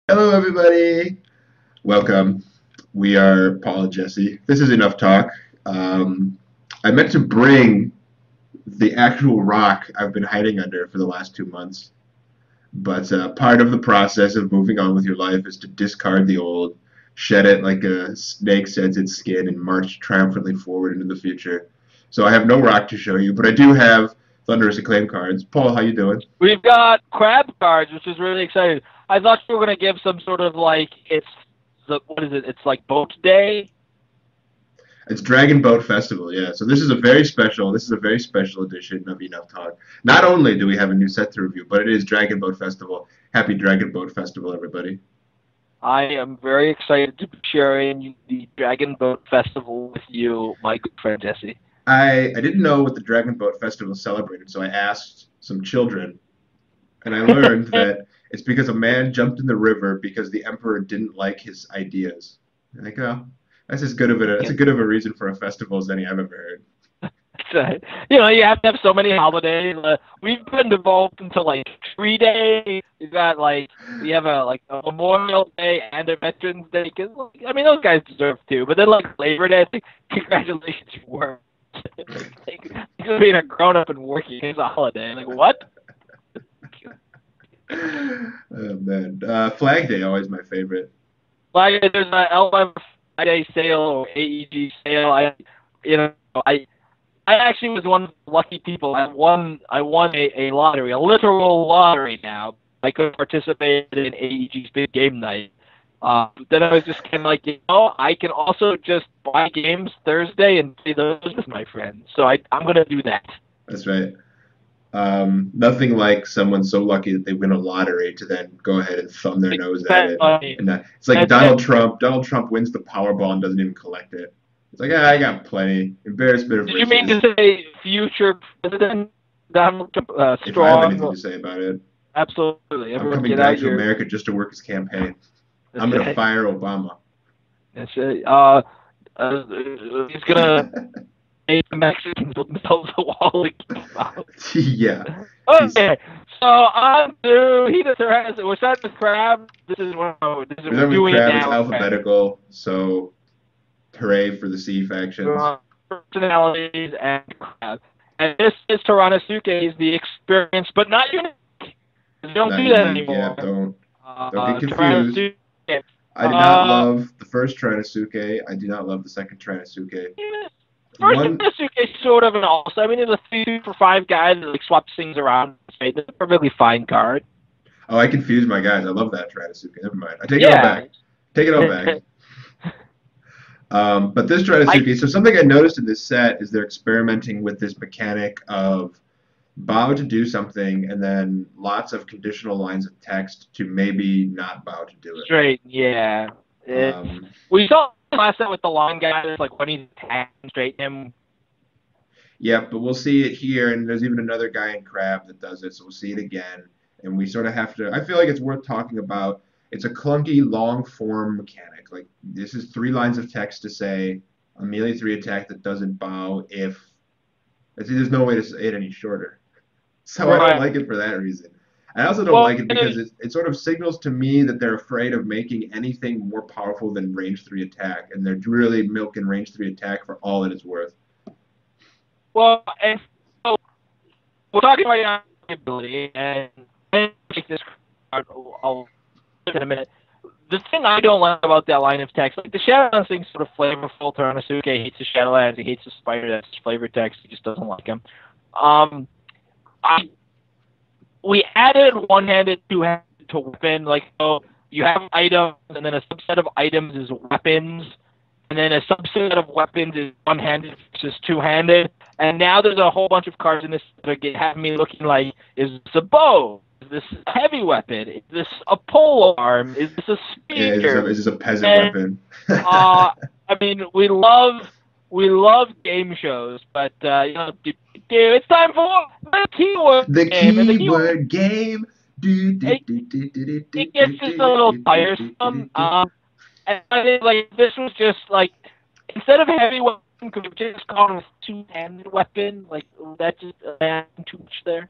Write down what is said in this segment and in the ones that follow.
Hello, everybody. Welcome. We are Paul and Jesse. This is Enough Talk. I meant to bring the actual rock I've been hiding under for the last 2 months, but part of the process of moving on with your life is to discard the old, shed it like a snake sheds its skin, and march triumphantly forward into the future. So I have no rock to show you, but I do have Thunderous Acclaim cards. Paul, how you doing? We've got crab cards, which is really exciting. I thought you were going to give some sort of like what is it? It's like boat day. It's Dragon Boat Festival, yeah. So this is a very special edition of Enough Talk. Not only do we have a new set to review, but it is Dragon Boat Festival. Happy Dragon Boat Festival, everybody. I am very excited to be sharing the Dragon Boat Festival with you, my good friend Jesse. I didn't know what the Dragon Boat Festival celebrated, so I asked some children, and I learned that it's because a man jumped in the river because the emperor didn't like his ideas. Like, oh, that's as good of a reason for a festival as any I've ever heard. You have to have so many holidays. We've been involved into like Tree Day. We've got we have a Memorial Day and a Veterans Day. Cause I mean, those guys deserve to. But then like Labor Day, I think congratulations, you work. Just being a grown up and working is a holiday. Like what? Oh man, Flag Day always my favorite. Like there's an Alabama Friday sale or AEG sale. You know, I I actually was one of the lucky people. I won a lottery, a literal lottery now. I could participate in AEG's big game night. Then I was just kind of like, I can also just buy games Thursday and play those with my friends. So I'm going to do that. That's right. Nothing like someone so lucky that they win a lottery to then go ahead and thumb their nose at That's it. funny. And it's like That's Donald Trump. Donald Trump wins the Powerball and doesn't even collect it. It's like, I got plenty. Embarrassment of Did you mean riches. to say future president Donald Trump? If I have anything Strong. to say about it, Absolutely. I'm Everyone coming get back out to your. America just to work his campaign. That's I'm gonna it. fire Obama. That's it. He's gonna make the Mexicans build the wall to keep out. Yeah. He's Okay, so on to Heat of Terrace. We're starting with Crab. We're Reserve doing it Crab. It's now. Crab. alphabetical, so hooray for the C factions. Personalities and Crab. And this is Taranosuke's The Experience, but not unique. You don't Not do that unique. Yeah, anymore. don't get confused. Taranosuke. I did not Uh, love the first Trinosuke. I do not love the second Trinosuke. First One, Taranosuke is sort of an also. I mean, there's a 3 for 5 guy that like swaps things around. It's a perfectly fine card. oh, I confused my guys. I love that Trinosuke. Never mind. I take it all Yeah. back. Take it all back. But this I Trinosuke, so something I noticed in this set is they're experimenting with this mechanic of bow to do something and then lots of conditional lines of text to maybe not bow to do it. straight, yeah. Um, We saw last time with the long guy, it's like when he's attacking straight him. yeah, but we'll see it here, and there's even another guy in Crab that does it, so we'll see it again. And we sort of have to. I feel like it's worth talking about. It's a clunky, long form mechanic. Like this is 3 lines of text to say a melee 3 attack that doesn't bow if. There's no way to say it any shorter. So I don't Right. like it for that reason. I also don't Well, like it because it sort of signals to me that they're afraid of making anything more powerful than range 3 attack, and they're really milking range 3 attack for all it is worth. and so we're talking about your ability, and I take this card. I'll in a minute. The thing I don't like about that line of text, like the Shadowlands thing's sort of flavorful. Taranosuke hates the Shadowlands. He hates the spider. That's flavor text. He just doesn't like him. Um, I we added one-handed, two-handed to weapon. Like, so you have items, and then a subset of items is weapons, and then a subset of weapons is one-handed versus two-handed. And now there's a whole bunch of cards in this that have me looking like, is this a bow? Is this a heavy weapon? Is this a pole arm? Is this a Yeah, spear? it's just a peasant And weapon. I mean, we love game shows, but it's time for the keyword The game, and the keyword keyword game. Do, do, it, do, do, do, do, do, it gets do, just a little do, do, do, tiresome. do. And I think like this was just like instead of heavy weapon, could we just call it a two-handed weapon? Like that just too much there.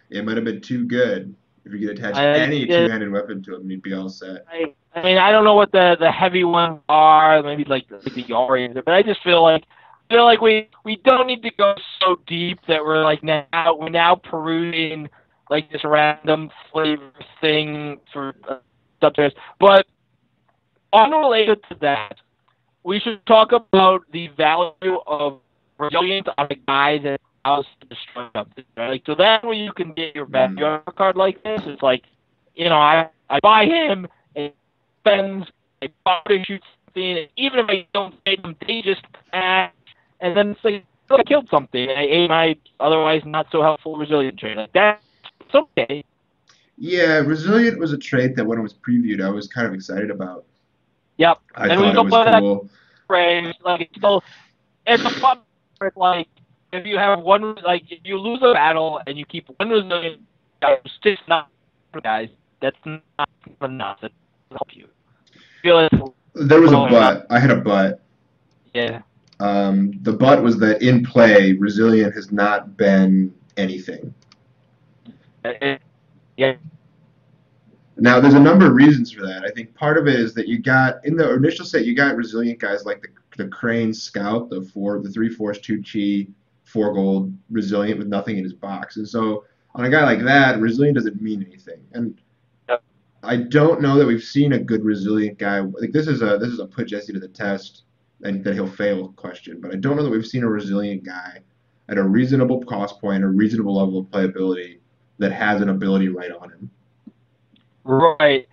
It might have been too good. If you could attach I, any two-handed weapon to him, you'd be all set. I mean, I don't know what the heavy ones are, maybe like the Yori, but I just feel like we don't need to go so deep that we're now perusing like this random flavor thing for subjects. But unrelated to that, we should talk about the value of resilience on a guy that allows to destroy something. Right? Like, so that's where you can get your value on a card like this. It's like, I buy him and spends a buy to shoot something, and even if I don't take him, they just pass, and then it's like, I killed something, and I ate my otherwise not so helpful resilient trait. Like, that's okay. Yeah, resilient was a trait that when it was previewed, I was kind of excited about. Yep. I thought it was cool. Like, it's a fun. Like, if you have one, like, if you lose a battle and you keep one resilient, it's just not for guys. That's not enough to help you. There was a but. I had a but. Yeah. The but was that in play, resilient has not been anything. Yeah. Now, there's a number of reasons for that. I think part of it is that you got, in the initial set, you got resilient guys like the Crane Scout, the 3 Force, 2 Chi, 4 Gold, resilient with nothing in his box. And so, on a guy like that, resilient doesn't mean anything. And I don't know that we've seen a good resilient guy. Like, this is a put Jesse to the test and that he'll fail question. But I don't know that we've seen a resilient guy at a reasonable cost point, a reasonable level of playability that has an ability right on him. Right.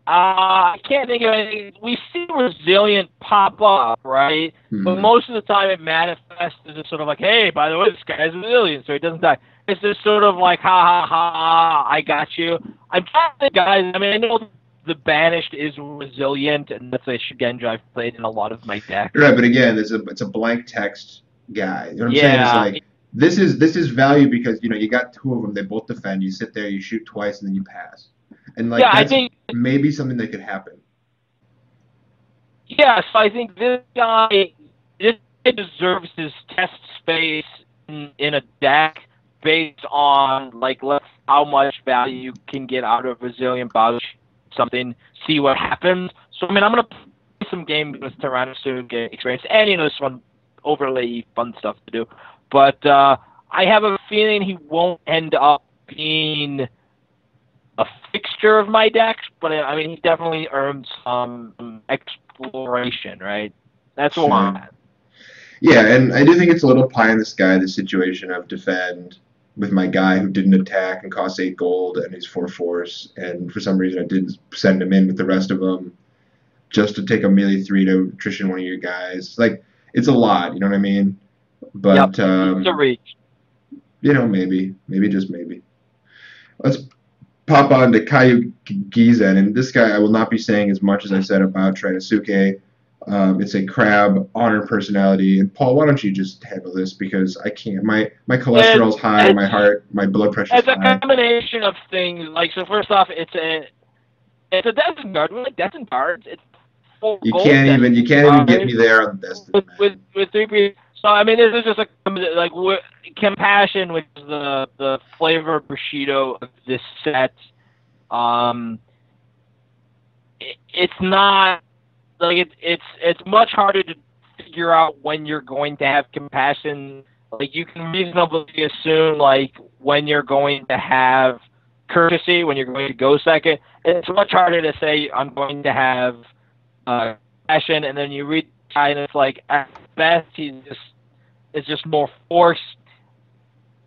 I can't think of anything. We see resilient pop up, right? Hmm. But most of the time it manifests as just sort of like, hey, by the way, this guy's resilient, so he doesn't die. It's just sort of like, ha, ha, ha, I got you. I'm trying to think, guys, I mean, I know the Banished is resilient, and that's a Shigenja I've played in a lot of my decks. Right, but again, it's a blank text guy. You know what I'm saying? It's like, this is value because, you got two of them, they both defend, you sit there, you shoot twice, and then you pass. And like, I that's think maybe something that could happen. Yeah, so I think this guy deserves his test space in a deck based on how much value you can get out of resilient Bouch, something, see what happens. So I mean, I'm gonna play some games with Thunderous to get experience, and this one overly fun stuff to do. But I have a feeling he won't end up being a fixture of my decks, but I mean, he definitely earned some exploration, right? That's what I'm at. Yeah, and I do think it's a little pie in the sky, the situation of defend with my guy who didn't attack and cost 8 gold and he's 4 force, and for some reason I didn't send him in with the rest of them just to take a melee 3 to attrition one of your guys. Like, it's a lot, you know what I mean? But, it's a reach. Maybe just maybe. Let's pop on to Caillou Gizen, and this guy I will not be saying as much as I said about Trinasuke. It's a crab, honor personality. And Paul, why don't you just handle this because I can't. My cholesterol's high, my heart, my blood pressure's high. It's a combination of things. So first off, it's a Destin card. We like Destin cards. It's you can't even get me there on the Destin. With 3 people. So I mean, this is just compassion, which is the flavor Bushido of this set. It's not it's much harder to figure out when you're going to have compassion. Like, you can reasonably assume when you're going to have courtesy, when you're going to go second. It's much harder to say I'm going to have compassion, and then you read the guy and it's like at best it's just more force.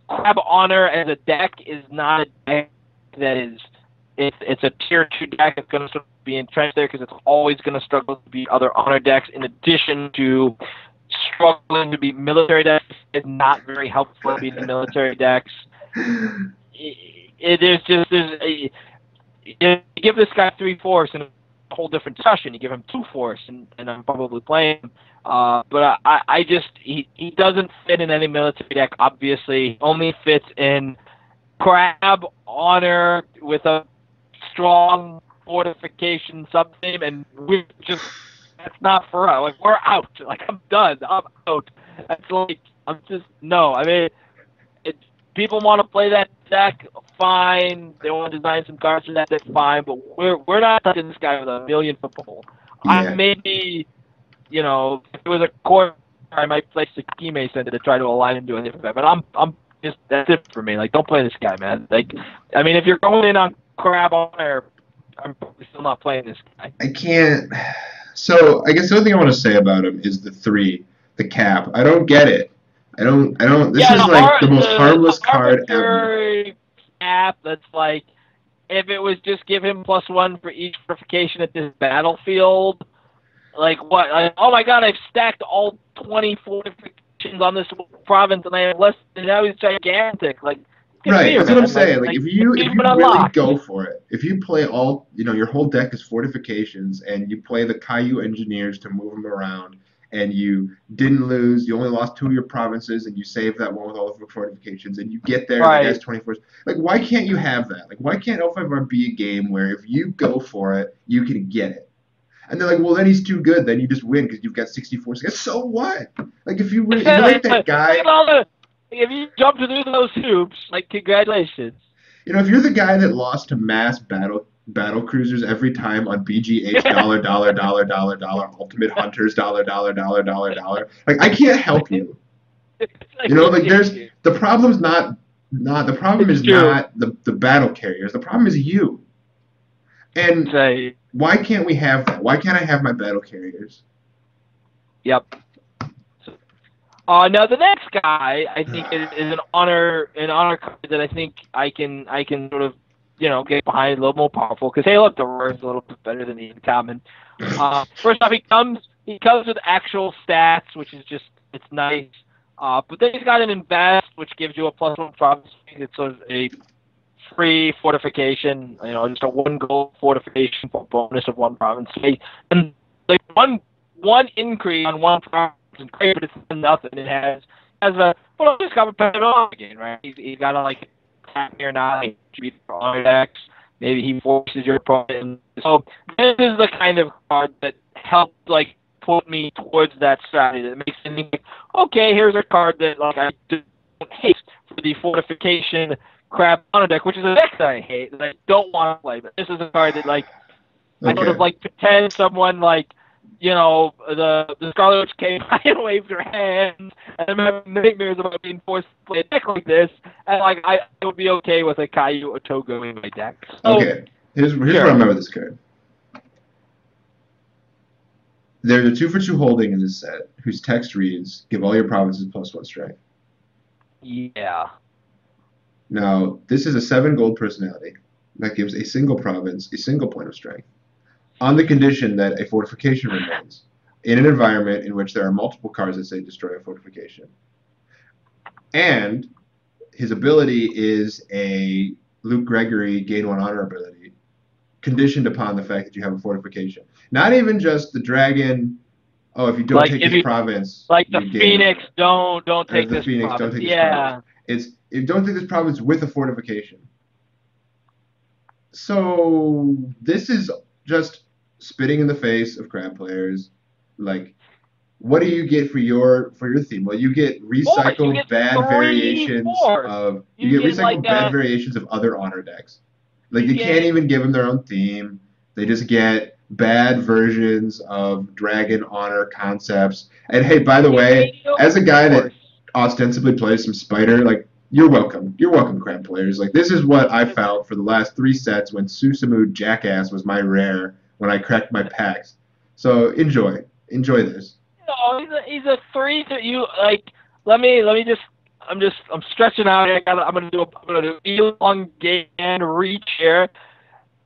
Crab Honor as a deck is not a deck that is. It's a tier 2 deck that's going to sort of be entrenched there because it's always going to struggle to beat other honor decks. In addition to struggling to beat military decks, it's not very helpful to beat the military decks. You give this guy 3 force and a whole different discussion. You give him 2 force and I'm probably playing him. But he doesn't fit in any military deck. Obviously, he only fits in Crab Honor with a strong fortification sub-theme, and that's not for us. We're out. I'm done. I'm out. That's I'm just, no. I mean, people want to play that deck, fine. They want to design some cards for that deck, fine. But we're not touching this guy with a million foot pole. I Yeah. maybe, if it was a core, I might play Sakime Center to try to align him to a different guy. But I'm just that's it for me. Like, don't play this guy, man. Like, I mean, if you're going in on crab honor, I'm probably still not playing this guy. I can't. So I guess the only thing I want to say about him is the 3, the cap. I don't get it. I don't. This is like the most harmless card ever. Cap that's like, if it was just give him +1 for each fortification at this battlefield, like what? Like, oh my god, I've stacked all 20 fortifications on this province and I have less. And now he's gigantic. Like, right, that's what I'm saying. Like if you really go for it, if you play all, your whole deck is fortifications, and you play the Caillou engineers to move them around, and you didn't lose, you only lost 2 of your provinces, and you saved that one with all the fortifications, and you get there, and the guy's 24. Like, why can't you have that? Like, why can't L5R be a game where if you go for it, you can get it? And they're like, well, then he's too good. Then you just win because you've got 64 seconds. So what? Like, if you really like that guy. If you jump through those hoops, like, congratulations. If you're the guy that lost to mass battle cruisers every time on BGH $, Ultimate Hunters $, like, I can't help you. Like there's the problem's not the problem is not the battle carriers. The problem is you. And why can't we have that? Why can't I have my battle carriers? Yep. Now the next guy, I think, is an honor card that I think I can sort of, get behind, a little more powerful. Because hey, look, the rare is a little bit better than the uncommon. First off, he comes with actual stats, which is just, it's nice. But then he's got an invest, which gives you a +1 province. It's a free fortification, just a 1 gold fortification for bonus of 1 province. And like one increase on 1 province is great, but it's nothing. It has it's got a pet on again, right? He's got to like attack me or not, like beat on decks. Maybe he forces your opponent. So this is the kind of card that helped like put me towards that strategy. That makes me think, okay, here's a card that like I don't hate for the fortification crab on a deck, which is a deck that I hate, that I don't want to play. But this is a card that like I sort of like pretend someone like the Scarlet Witch came by and waved her hands, and I'm having nightmares about being forced to play a deck like this, and like I would be okay with a Caillou or Togo in my deck. So, okay, here's what I remember this card. There's a 2 for 2 holding in this set whose text reads, "Give all your provinces +1 strength." Yeah. Now, this is a 7 gold personality that gives a single province a single point of strength, on the condition that a fortification remains in an environment in which there are multiple cards that say destroy a fortification. And his ability is a Luke Gregory gain 1 honor ability, conditioned upon the fact that you have a fortification. Not even just the dragon, if you don't take this province. Like the Phoenix, don't take this Phoenix, province. don't take this province. It's if you don't take this province with a fortification. So this is just spitting in the face of crab players. Like, what do you get for your theme? Well, you get recycled bad variations of bad variations of other honor decks. Like, you can't even give them their own theme. They just get bad versions of dragon honor concepts. And hey, by the way, as a guy that ostensibly plays some spider, like, you're welcome. You're welcome, crab players. Like, this is what I felt for the last 3 sets when Susumu Jackass was my rare when I cracked my packs. So enjoy this. He's a 3 that you like. Let me just. I'm stretching out. I'm gonna do elongate and reach here.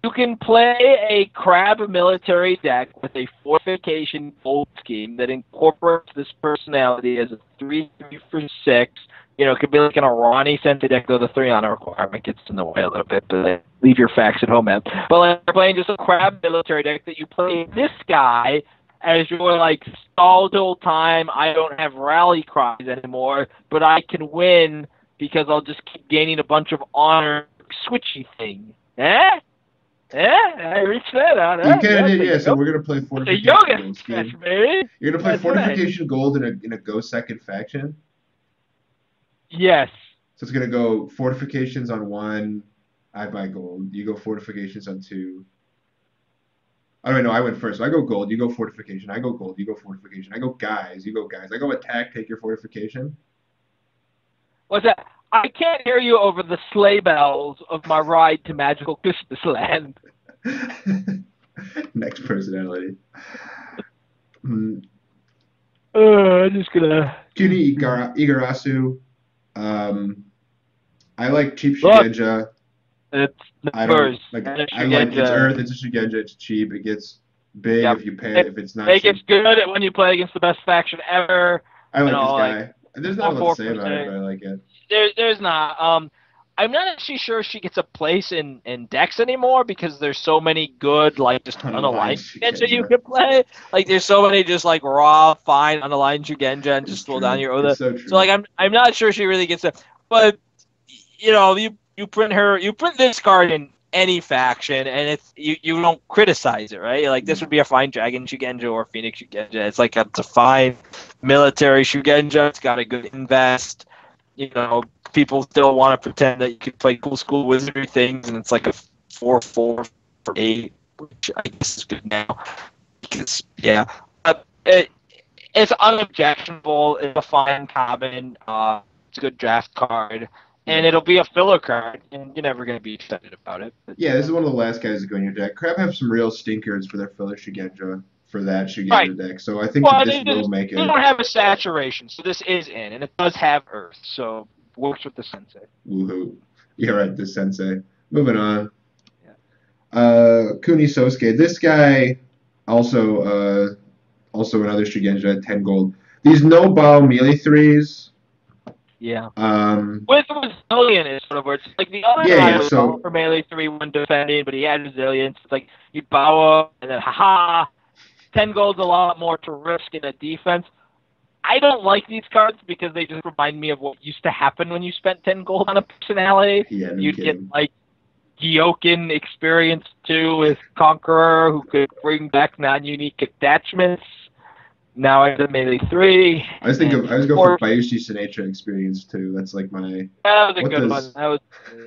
You can play a crab military deck with a fortification gold scheme that incorporates this personality as a 3 for 6. It could be like an Arani Sensei deck, though the 3 honor requirement gets in the way a little bit, but leave your facts at home, man. But like, you're playing just a crab military deck that you play this guy as your, like, stalled whole time. I don't have rally cries anymore, but I can win because I'll just keep gaining a bunch of honor switchy thing. I reached that out. You kind of did, yeah. So we're gonna play fortification gold. Baby. You're gonna play fortification gold in a go second faction. Yes. So it's gonna go fortifications on one. I buy gold. You go fortifications on two. I don't know. I went first. So I go gold. You go fortification. I go gold. You go fortification. I go guys. You go guys. I go attack. Take your fortification. What's that? I can't hear you over the sleigh bells of my ride to magical Christmas land. Next personality. I'm just gonna Cutie Igarasu. Um, I like cheap look. Shugenja. It's I don't numbers. like. And a I like it's Shugenja. Earth. It's a Shugenja. It's cheap. It gets big Yep. if you pay. It, If it's not it gets cheap, good when you play against the best faction ever. I You like this know, like guy. There's not a all lot to four say about it, but percent. I like it. There's not. I'm not actually sure she gets a place in decks anymore because there's so many good like just Unaligned unaligned Shugenja you Shugenja. can play. Like there's so many just like raw, fine unaligned Shugenja and It's just slow down true. your It's Oda. so So like true. I'm not sure she really gets it. But you print this card in any faction and it's you don't criticize it, right? Like this would No. be a fine Dragon Shugenja or Phoenix Shugenja. It's a fine military Shugenja. It's got a good invest. People still want to pretend that you can play cool school wizardry things, and it's like a 4/4 for 8, which I guess is good now. Because yeah, it's unobjectionable. It's a fine common. It's a good draft card, Yeah. and it'll be a filler card, and you're never gonna be excited about it. But, Yeah, this is one of the last guys to go in your deck. Crab have some real stinkers for their filler Shugenja for that right. Shugenja deck. So I think that Well, this will make they it. don't have a saturation, so this is in, and it does have Earth, so works with the sensei. Woohoo. You're right, this sensei. Moving on. Yeah. Kuni Sosuke. This guy also another Shugenja at 10 gold. These no bow melee threes. Yeah. Um, With resilient is sort of where it's like the other guy yeah. was So all for melee 3-1 defending, but he had resilience. It's like you bow up and then haha, 10 gold's a lot more to risk in a defense. I don't like these cards because they just remind me of what used to happen when you spent 10 gold on a personality. yeah, no You'd kidding. get like Gyokin Experience 2 with Conqueror who could bring back non-unique attachments. Now I have the melee 3. I was and going for Bayushi Sinatra experience too. That's like my That was a what good does one. That was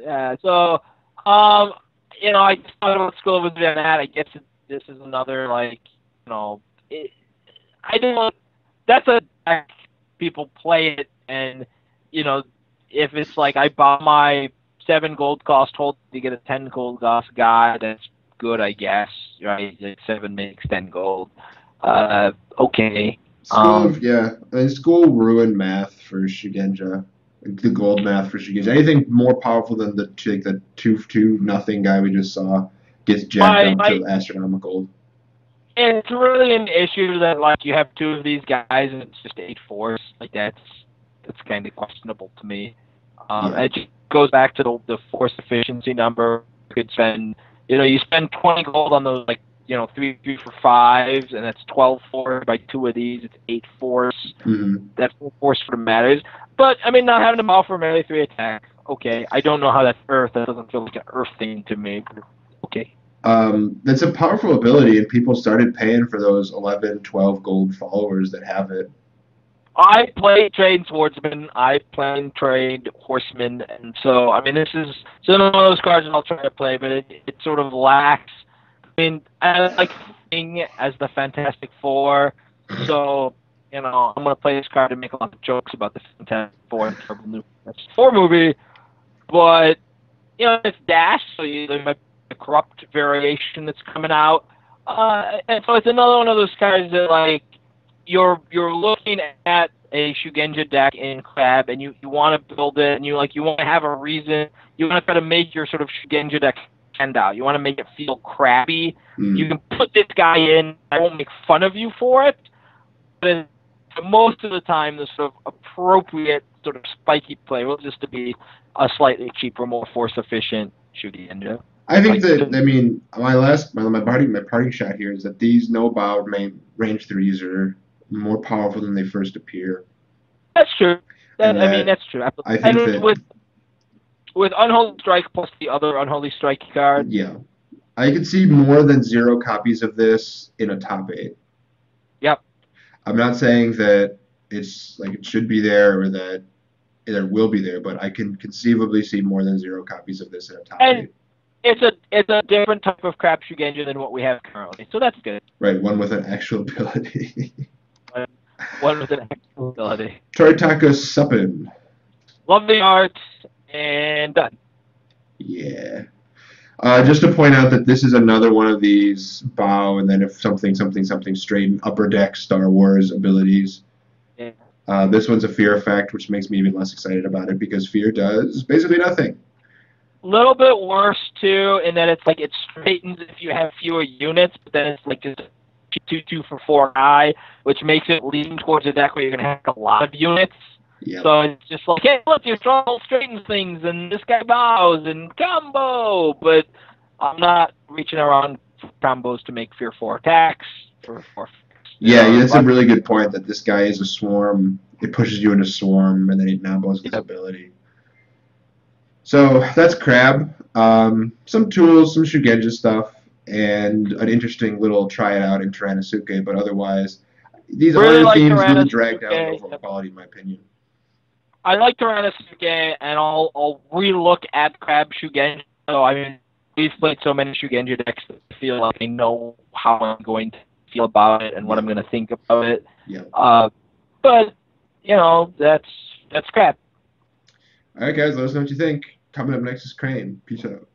yeah. So, I just thought about School of Wizardry and that. I guess this is another like, I don't. That's a deck. People play it, and if it's like I buy my 7 gold cost hold to get a 10 gold cost guy, that's good, I guess. Right? Like 7 makes 10 gold. Okay. School ruined math for Shugenja. The gold math for Shugenja. Anything more powerful than the 2/2 nothing guy we just saw gets jacked up to astronomical. It's really an issue that like you have 2 of these guys and it's just 8 force. Like that's kind of questionable to me. It just goes back to the force efficiency number. You could spend, you spend 20 gold on those 3 for 5s, and that's 12 force by 2 of these. It's 8 force. Mm-hmm. That force sort of matters. But I mean, not having them all for melee 3 attack. Okay, I don't know how that's Earth. That doesn't feel like an Earth thing to me. But okay. That's a powerful ability, and people started paying for those 11, 12 gold followers that have it. I played trained swordsman. I played trained horseman, and so I mean, this is one of those cards that I'll try to play, but it sort of lacks. I mean, I like Thing as the Fantastic Four, so I'm gonna play this card to make a lot of jokes about the Fantastic Four and the terrible new Fantastic Four movie, but it's Dash, so there might be a corrupt variation that's coming out, and so it's another one of those cards that like. You're looking at a Shugenja deck in Crab, and you want to build it, and you want to have a reason. You want to try to make your sort of Shugenja deck stand out. You want to make it feel crabby. You can put this guy in. I won't make fun of you for it, but most of the time, the sort of appropriate sort of spiky play will just to be a slightly cheaper, more force efficient Shugenja. I think my parting shot here is that these no bow range 3s are more powerful than they first appear. That's true. That's true. I think that with Unholy Strike plus the other Unholy Strike card. Yeah. I could see more than 0 copies of this in a top 8. Yep. I'm not saying that it's like it should be there or that there will be there, but I can conceivably see more than 0 copies of this in a top And 8. it's a different type of crapshoot Genji than what we have currently, so that's good. Right, one with an actual ability. One with an actual ability. Toritaka Suppin. Love the art, and done. Yeah. Just to point out that this is another one of these bow and then if something, something, something straight in upper deck Star Wars abilities. Yeah. This one's a fear effect, which makes me even less excited about it because fear does basically nothing. Little bit worse too, in that it's like it straightens if you have fewer units, but then it's like just 2/2 for 4 guy, which makes it lean towards a deck where you're gonna have a lot of units. Yep. So it's just like, hey, look, your strong straightens things, and this guy bows and combo, but I'm not reaching around for combos to make fear 4 attacks for 4. Yeah, that's a really good point that this guy is a swarm. It pushes you into swarm, and then it nambos his ability. So that's Crab. Some tools, some Shugenja stuff, and an interesting little try it out in Tyrannasuke, but otherwise, these really other like themes didn't drag down the overall quality, in my opinion. I like Tyrannasuke, and I'll relook at Crab Shugenja. So, I mean, we've played so many Shugenja decks that I feel like I know how I'm going to feel about it and what I'm going to think about it. Yeah. But, you know, that's Crab. All right, guys, let us know what you think. Coming up next is Crane. Peace out.